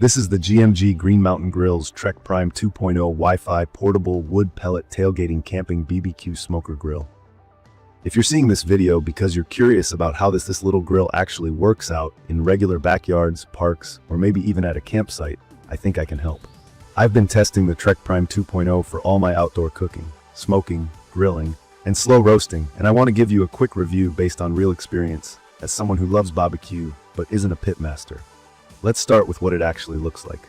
This is the GMG Green Mountain Grill's Trek Prime 2.0 Wi-Fi portable wood pellet tailgating camping BBQ smoker grill. If you're seeing this video because you're curious about how this little grill actually works out in regular backyards, parks, or maybe even at a campsite, I think I can help. I've been testing the Trek Prime 2.0 for all my outdoor cooking, smoking, grilling, and slow roasting, and I want to give you a quick review based on real experience as someone who loves barbecue but isn't a pitmaster. Let's start with what it actually looks like.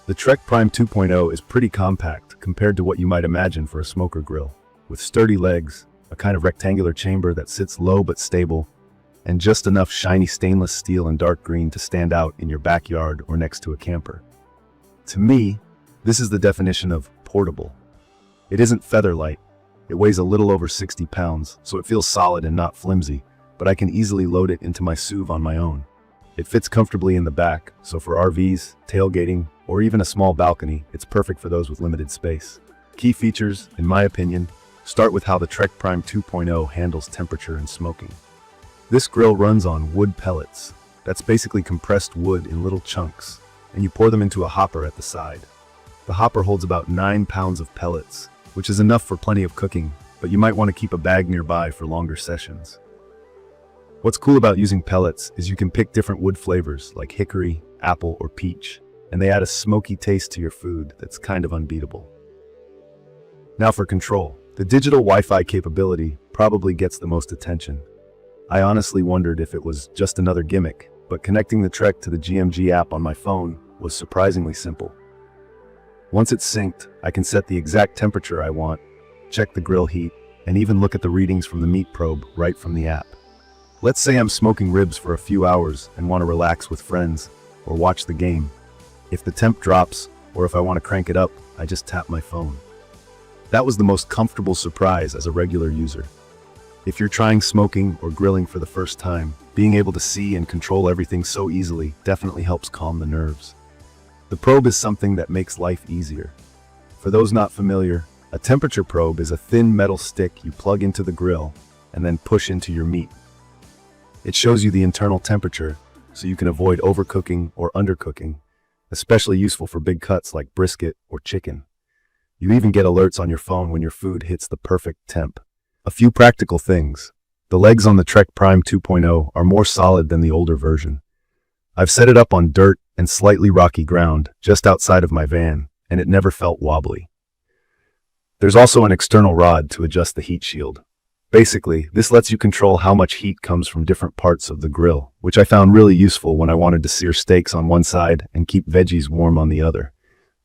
The Trek Prime 2.0 is pretty compact compared to what you might imagine for a smoker grill, with sturdy legs, a kind of rectangular chamber that sits low but stable, and just enough shiny stainless steel and dark green to stand out in your backyard or next to a camper. To me, this is the definition of portable. It isn't feather light. It weighs a little over 60 pounds, so it feels solid and not flimsy, but I can easily load it into my SUV on my own. It fits comfortably in the back, so for RVs, tailgating, or even a small balcony, it's perfect for those with limited space. Key features, in my opinion, start with how the Trek Prime 2.0 handles temperature and smoking. This grill runs on wood pellets. That's basically compressed wood in little chunks, and you pour them into a hopper at the side. The hopper holds about 9 pounds of pellets, which is enough for plenty of cooking, but you might want to keep a bag nearby for longer sessions. What's cool about using pellets is you can pick different wood flavors like hickory, apple, or peach, and they add a smoky taste to your food that's kind of unbeatable. Now for control. The digital Wi-Fi capability probably gets the most attention. I honestly wondered if it was just another gimmick, but connecting the Trek to the GMG app on my phone was surprisingly simple. Once it's synced, I can set the exact temperature I want, check the grill heat, and even look at the readings from the meat probe right from the app. Let's say I'm smoking ribs for a few hours and want to relax with friends or watch the game. If the temp drops, or if I want to crank it up, I just tap my phone. That was the most comfortable surprise as a regular user. If you're trying smoking or grilling for the first time, being able to see and control everything so easily definitely helps calm the nerves. The probe is something that makes life easier. For those not familiar, a temperature probe is a thin metal stick you plug into the grill and then push into your meat. It shows you the internal temperature, so you can avoid overcooking or undercooking, especially useful for big cuts like brisket or chicken. You even get alerts on your phone when your food hits the perfect temp. A few practical things. The legs on the Trek Prime 2.0 are more solid than the older version. I've set it up on dirt and slightly rocky ground just outside of my van, and it never felt wobbly. There's also an external rod to adjust the heat shield. Basically, this lets you control how much heat comes from different parts of the grill, which I found really useful when I wanted to sear steaks on one side and keep veggies warm on the other.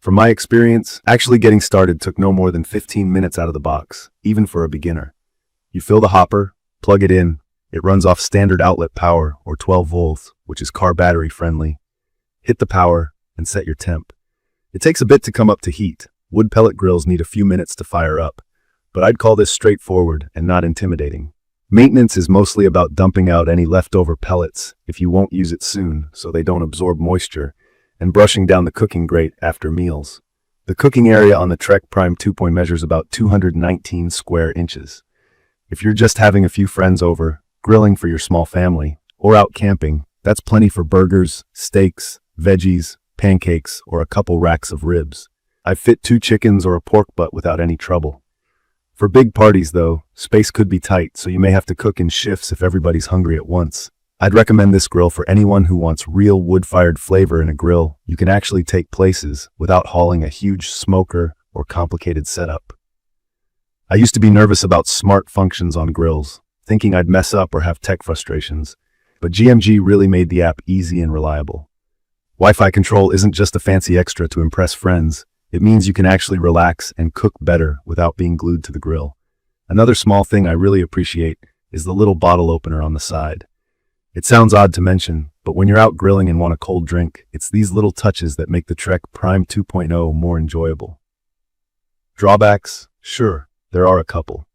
From my experience, actually getting started took no more than 15 minutes out of the box, even for a beginner. You fill the hopper, plug it in, it runs off standard outlet power or 12 volts, which is car battery friendly. Hit the power and set your temp. It takes a bit to come up to heat. Wood pellet grills need a few minutes to fire up, but I'd call this straightforward and not intimidating. Maintenance is mostly about dumping out any leftover pellets if you won't use it soon so they don't absorb moisture, and brushing down the cooking grate after meals. The cooking area on the Trek Prime 2.0 measures about 219 square inches. If you're just having a few friends over, grilling for your small family, or out camping, that's plenty for burgers, steaks, veggies, pancakes, or a couple racks of ribs. I've fit 2 chickens or a pork butt without any trouble. For big parties, though, space could be tight, so you may have to cook in shifts if everybody's hungry at once. I'd recommend this grill for anyone who wants real wood-fired flavor in a grill you can actually take places without hauling a huge smoker or complicated setup. I used to be nervous about smart functions on grills, thinking I'd mess up or have tech frustrations, but GMG really made the app easy and reliable. Wi-Fi control isn't just a fancy extra to impress friends. It means you can actually relax and cook better without being glued to the grill. Another small thing I really appreciate is the little bottle opener on the side. It sounds odd to mention, but when you're out grilling and want a cold drink, it's these little touches that make the Trek Prime 2.0 more enjoyable. Drawbacks? Sure, there are a couple.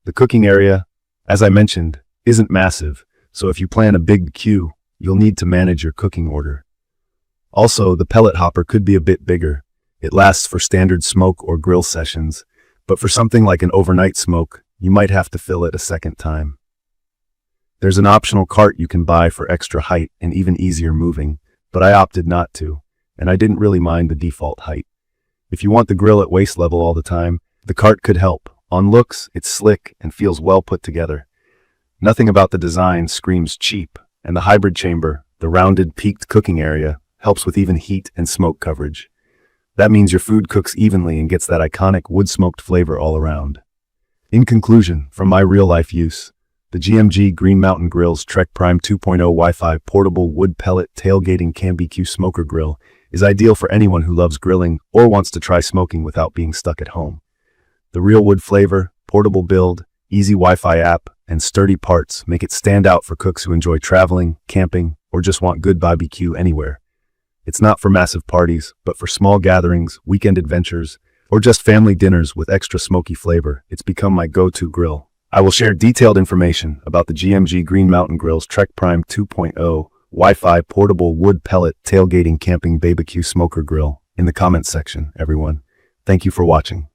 The cooking area, as I mentioned, isn't massive, so if you plan a big queue, you'll need to manage your cooking order. Also, the pellet hopper could be a bit bigger. It lasts for standard smoke or grill sessions, but for something like an overnight smoke, you might have to fill it a second time. There's an optional cart you can buy for extra height and even easier moving, but I opted not to, and I didn't really mind the default height. If you want the grill at waist level all the time, the cart could help. On looks, it's slick and feels well put together. Nothing about the design screams cheap, and the hybrid chamber, the rounded, peaked cooking area, helps with even heat and smoke coverage. That means your food cooks evenly and gets that iconic wood-smoked flavor all around. In conclusion, from my real-life use, the GMG Green Mountain Grill's Trek Prime 2.0 Wi-Fi portable wood pellet tailgating BBQ smoker grill is ideal for anyone who loves grilling or wants to try smoking without being stuck at home. The real wood flavor, portable build, easy Wi-Fi app, and sturdy parts make it stand out for cooks who enjoy traveling, camping, or just want good barbecue anywhere. It's not for massive parties, but for small gatherings, weekend adventures, or just family dinners with extra smoky flavor. It's become my go-to grill. I will share detailed information about the GMG Green Mountain Grill's Trek Prime 2.0 Wi-Fi portable wood pellet tailgating camping BBQ smoker grill in the comments section, everyone. Thank you for watching.